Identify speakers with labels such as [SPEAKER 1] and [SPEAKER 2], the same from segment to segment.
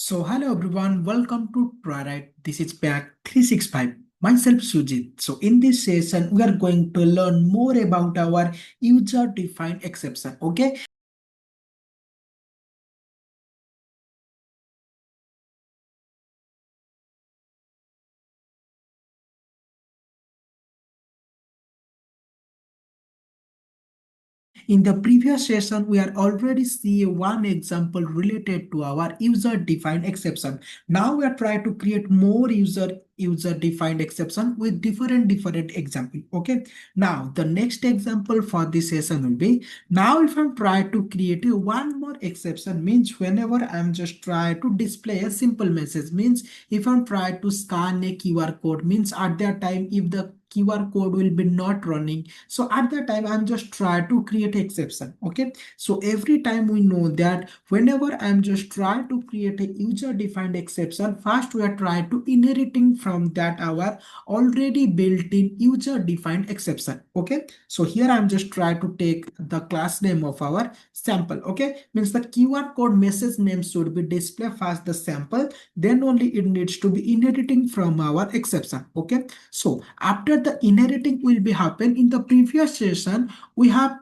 [SPEAKER 1] So hello everyone, welcome to Triaright. This is back 365. Myself Sujit. So in this session, we are going to learn more about our user-defined exception. Okay. In the previous session, we are already see one example related to our user-defined exception. Now we are trying to create more user-defined exception with different example. Okay. Now the next example for this session will be, now if I'm trying to create a one more exception, means whenever I'm just trying to display a simple message, means if I'm trying to scan a QR code, means at that time if the QR code will be not running, so at that time I'm just try to create exception. Okay, so every time we know that whenever I'm just try to create a user defined exception, first we are trying to inheriting from that our already built in user defined exception. Okay, so here I'm just try to take the class name of our sample. Okay, means the QR code message name should be display first the sample, then only it needs to be inheriting from our exception. Okay, so after the inheriting will be happen in the previous session, we have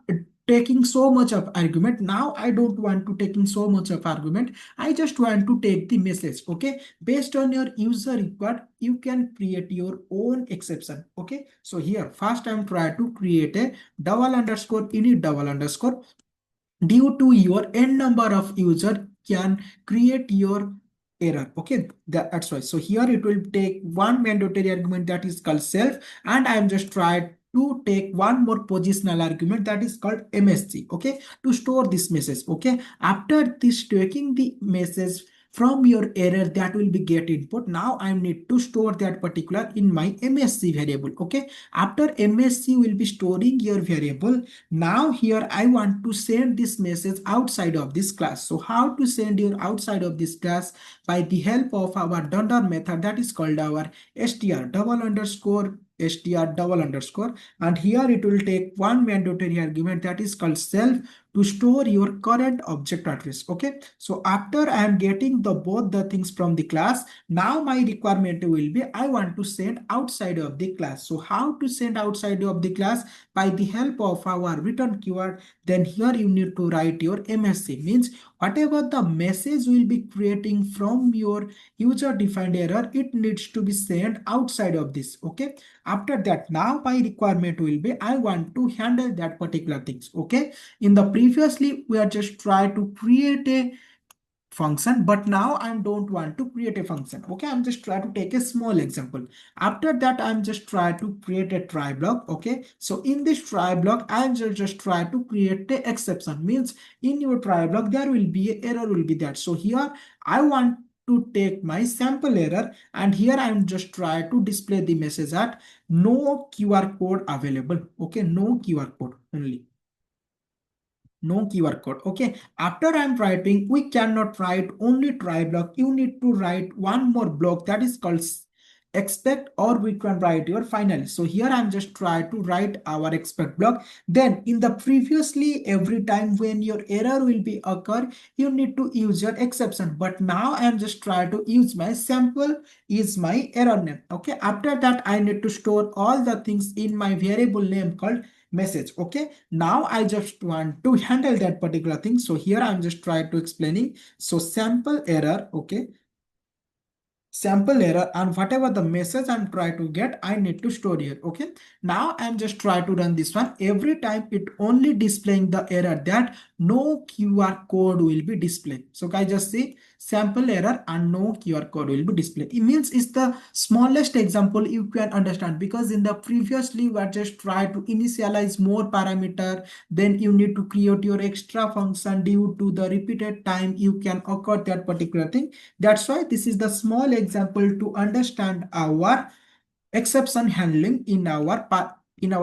[SPEAKER 1] taking so much of argument. Now I don't want to taking so much of argument. I just want to take the message. Okay, based on your user record, you can create your own exception. Okay, so here first I'm trying to create a double underscore init double underscore due to your n number of user can create your error. Okay, that's why. So here it will take one mandatory argument that is called self, and I'm just trying to take one more positional argument that is called msg. Okay, to store this message. Okay, after this taking the message from your error, that will be get input. Now I need to store that particular in my msc variable. Okay, after msc will be storing your variable. Now here I want to send this message outside of this class. So how to send your outside of this class? By the help of our dunder method that is called our str double underscore, and here it will take one mandatory argument that is called self to store your current object address. Okay, so after I am getting the both the things from the class, now my requirement will be I want to send outside of the class. So how to send outside of the class? By the help of our return keyword. Then here you need to write your msc, means whatever the message will be creating from your user defined error, it needs to be sent outside of this. Okay, after that now my requirement will be I want to handle that particular things. Okay, in the previously we are just try to create a function, but now I don't want to create a function. Okay, I'm just try to take a small example. After that I'm just try to create a try block. Okay, so in this try block I'm just try to create the exception, means in your try block there will be a error will be that. So here I want to take my sample error, and here I'm just try to display the message that no QR code available. Okay, no QR code only, no QR code. Okay, after I'm writing, we cannot write only try block. You need to write one more block that is called expect, or we can write your final. So here I'm just try to write our expect block. Then in the previously, every time when your error will be occur, you need to use your exception, but now I'm just try to use my sample is my error name. Okay, after that I need to store all the things in my variable name called message. Okay, now I just want to handle that particular thing. So here I'm just trying to explaining. So sample error. Okay, sample error, and whatever the message I'm trying to get, I need to store here. Okay, now I'm just trying to run this one. Every time it only displaying the error that no QR code will be displayed. So guys, just see sample error and no QR code will be displayed. It means it's the smallest example you can understand, because in the previously we are just try to initialize more parameter, then you need to create your extra function. Due to the repeated time you can occur that particular thing. That's why this is the small example to understand our exception handling in our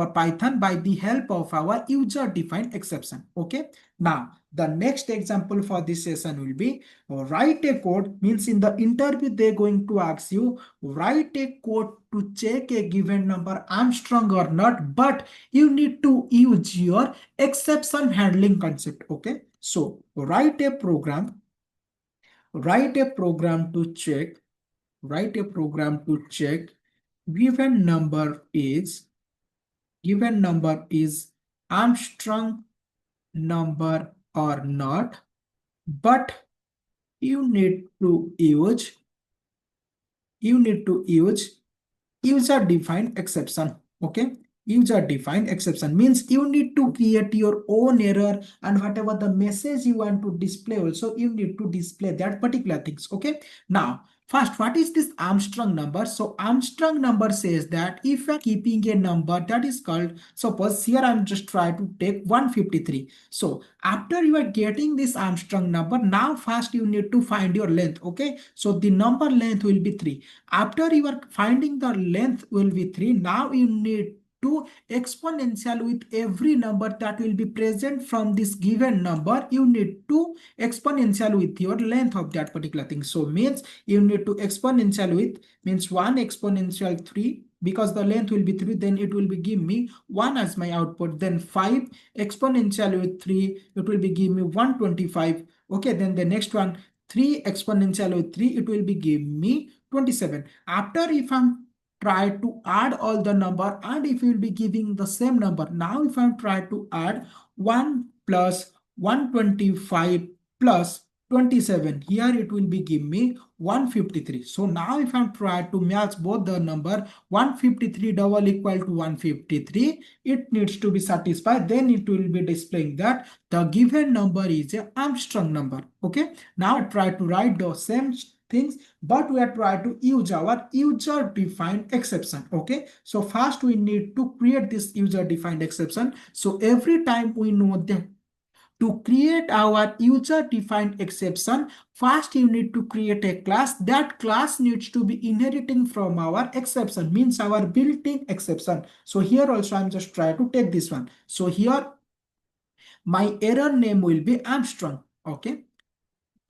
[SPEAKER 1] Python by the help of our user defined exception. Okay, now the next example for this session will be write a code, means in the interview they're going to ask you write a code to check a given number Armstrong or not, but you need to use your exception handling concept. Okay, so write a program write a program to check, write a program to check given number is, given number is Armstrong number or not, but you need to use, you need to use user defined exception. Okay, user defined exception means you need to create your own error, and whatever the message you want to display also you need to display that particular things. Okay, now first, what is this Armstrong number? So Armstrong number says that if you are keeping a number that is called, suppose here I'm just trying to take 153. So after you are getting this Armstrong number, now first you need to find your length. Okay, so the number length will be 3. After you are finding the length will be 3, now you need to exponential with every number that will be present from this given number. You need to exponential with your length of that particular thing. So means you need to exponential with, means 1 exponential 3, because the length will be 3, then it will be give me 1 as my output. Then 5 exponential with 3, it will be give me 125. Okay, then the next one, 3 exponential with 3, it will be give me 27. After, if I'm try to add all the number, and if you will be giving the same number, now if I'm try to add 1 plus 125 plus 27, here it will be give me 153. So now if I'm try to match both the number, 153 double equal to 153, it needs to be satisfied, then it will be displaying that the given number is a Armstrong number. Okay, now try to write the same things, but we are trying to use our user defined exception. Okay, so first we need to create this user defined exception. So every time we know that to create our user defined exception, first you need to create a class. That class needs to be inheriting from our exception, means our built-in exception. So here also I'm just trying to take this one. So here my error name will be Armstrong. Okay,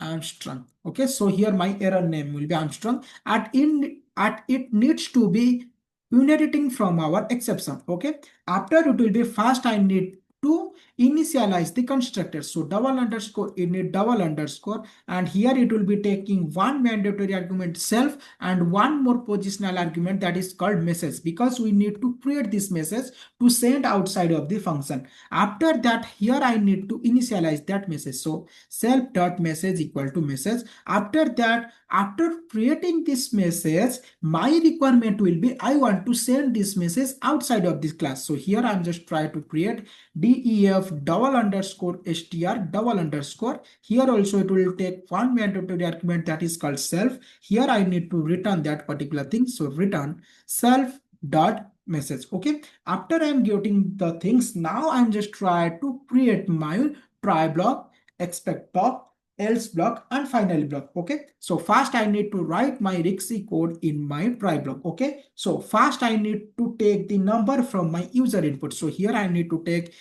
[SPEAKER 1] Armstrong. Okay, so here my error name will be Armstrong. At it needs to be inheriting from our exception. Okay, after it will be first I need to initialize the constructor. So double underscore init double underscore, and here it will be taking one mandatory argument self and one more positional argument that is called message, because we need to create this message to send outside of the function. After that, here I need to initialize that message. So self dot message equal to message. After that, after creating this message, my requirement will be I want to send this message outside of this class. So here I'm just trying to create def double underscore str double underscore. Here also it will take one mandatory argument that is called self. Here I need to return that particular thing. So return self dot message. Okay, after I'm getting the things, now I'm just trying to create my try block, expect block, else block, and final block. Okay, so first I need to write my RIXI code in my try block. Okay, so first I need to take the number from my user input. So here I need to take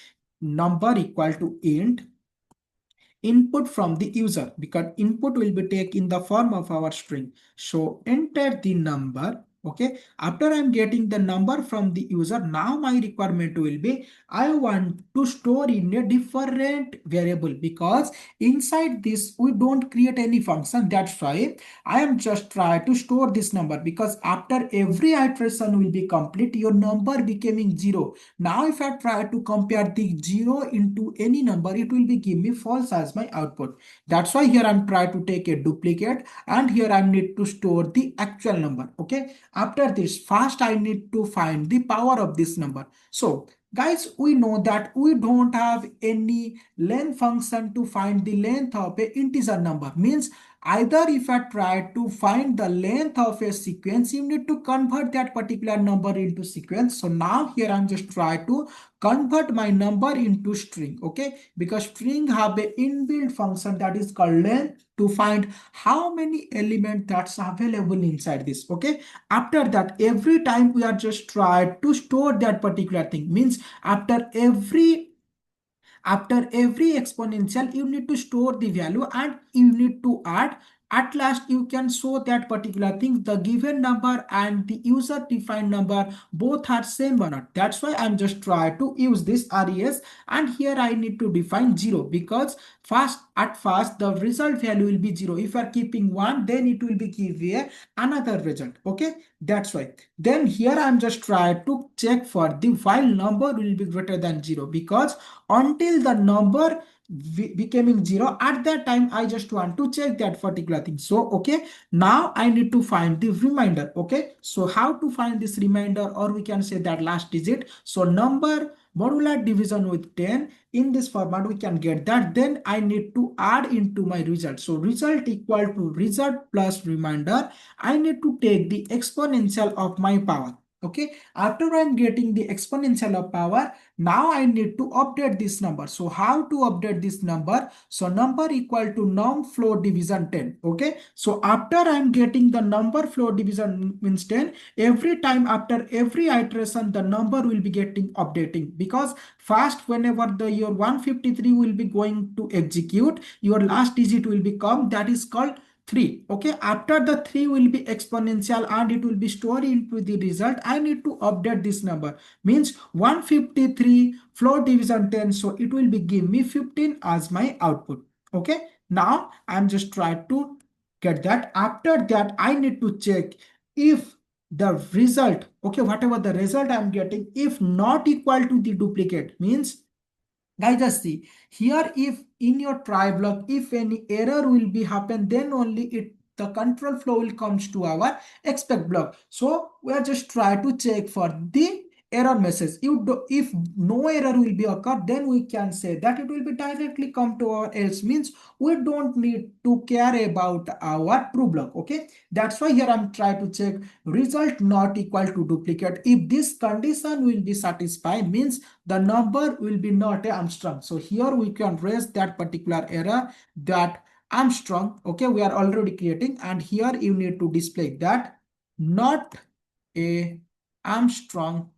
[SPEAKER 1] number equal to int input from the user, because input will be taken in the form of our string. So enter the number. Okay, after I'm getting the number from the user, now my requirement will be I want to store in a different variable, because inside this we don't create any function. That's why I am just trying to store this number, because after every iteration will be complete, your number becoming 0. Now if I try to compare the 0 into any number, it will be give me false as my output. That's why here I'm trying to take a duplicate, and here I need to store the actual number. Okay, after this, first I need to find the power of this number. So guys, we know that we don't have any length function to find the length of a integer number. Means either if I try to find the length of a sequence, you need to convert that particular number into sequence. So now here I'm just trying to convert my number into string. Okay, because string have a inbuilt function that is called length to find how many elements that's available inside this. Okay, after that, every time we are just trying to store that particular thing. Means after every exponential, you need to store the value, and you need to add at last you can show that particular thing, the given number and the user defined number both are same or not. That's why I'm just try to use this res, and here I need to define 0 because at first the result value will be 0. If you are keeping 1, then it will be give you another result. Okay, that's why. Then here I'm just try to check for the while number will be greater than 0, because until the number becoming 0, at that time I just want to check that particular thing. So okay, now I need to find the remainder. Okay, so how to find this remainder, or we can say that last digit. So number modular division with 10, in this format we can get that. Then I need to add into my result. So result equal to result plus remainder. I need to take the exponential of my power. Okay, after I'm getting the exponential of power, now I need to update this number. So how to update this number? So number equal to num floor division 10. Okay, so after I'm getting the number floor division means 10, every time after every iteration the number will be getting updating, because first whenever the your 153 will be going to execute, your last digit will become, that is called 3. Okay, after the 3 will be exponential and it will be stored into the result. I need to update this number, means 153 floor division 10, so it will be give me 15 as my output. Okay, now I'm just trying to get that. After that I need to check if the result, okay, whatever the result I'm getting, if not equal to the duplicate, means guys just see here, if in your try block if any error will be happen, then only it the control flow will comes to our expect block. So we are just try to check for the error message. If no error will be occur, then we can say that it will be directly come to our else, means we don't need to care about our true block. Okay, that's why here I'm trying to check result not equal to duplicate. If this condition will be satisfied, means the number will be not a Armstrong. So here we can raise that particular error, that Armstrong. Okay, we are already creating, and here you need to display that not a Armstrong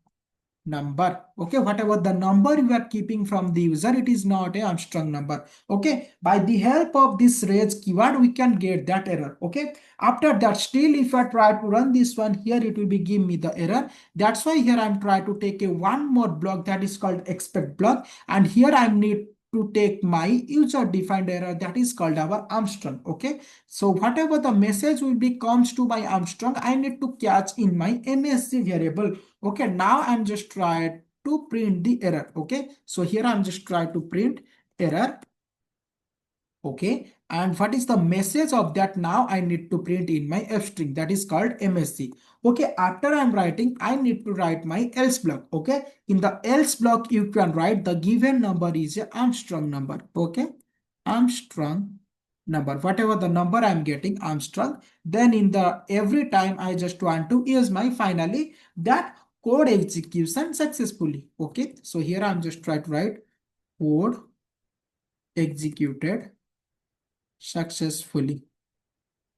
[SPEAKER 1] number. Okay, whatever the number you are keeping from the user, it is not a Armstrong number. Okay, by the help of this raise keyword we can get that error. Okay, after that still if I try to run this one, here it will be give me the error. That's why here I'm trying to take a one more block, that is called expect block, and here I need to take my user defined error, that is called our Armstrong. Okay, so whatever the message will be comes to my Armstrong, I need to catch in my MSC variable. Okay, now I'm just trying to print the error. Okay, so here I'm just trying to print error. Okay, and what is the message of that? Now I need to print in my f string, that is called MSC. Okay, after I'm writing, I need to write my else block. Okay, in the else block you can write the given number is a Armstrong number. Okay, Armstrong number, whatever the number I'm getting Armstrong. Then in the every time I just want to use my finally that code execution successfully. Okay, so here I'm just trying to write code executed successfully.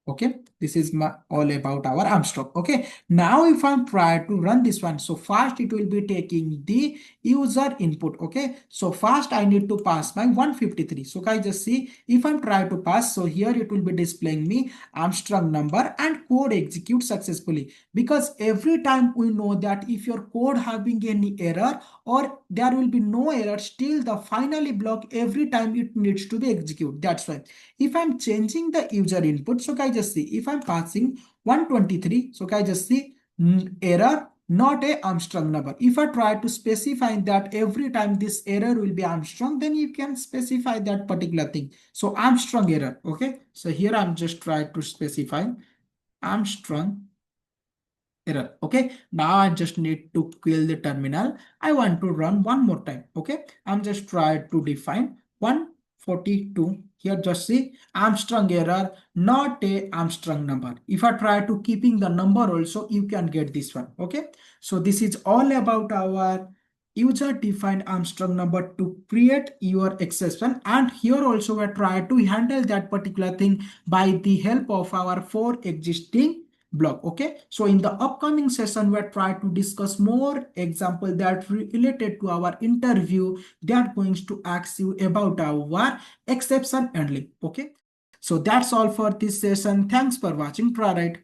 [SPEAKER 1] Okay, this is all about our Armstrong. Okay, now if I'm trying to run this one, so first it will be taking the user input. Okay, so first I need to pass my 153. So guys just see, if I'm trying to pass, so here it will be displaying me Armstrong number and code execute successfully, because every time we know that if your code having any error or there will be no error, still the finally block every time it needs to be executed. That's why if I'm changing the user input, so guys just see, if I'm passing 123, so guys just see error not a Armstrong number. If I try to specify that every time this error will be Armstrong, then you can specify that particular thing. So Armstrong error. Okay, so here I'm just trying to specify Armstrong error. Okay, now I just need to kill the terminal. I want to run one more time. Okay, I'm just trying to define 142. Here just see Armstrong error, not a Armstrong number. If I try to keeping the number also, you can get this one. Okay, so this is all about our user defined Armstrong number to create your exception, and here also we try to handle that particular thing by the help of our four existing block. Okay, so in the upcoming session we're trying to discuss more example that related to our interview, that going to ask you about our exception handling. Okay, So that's all for this session. Thanks for watching Triaright.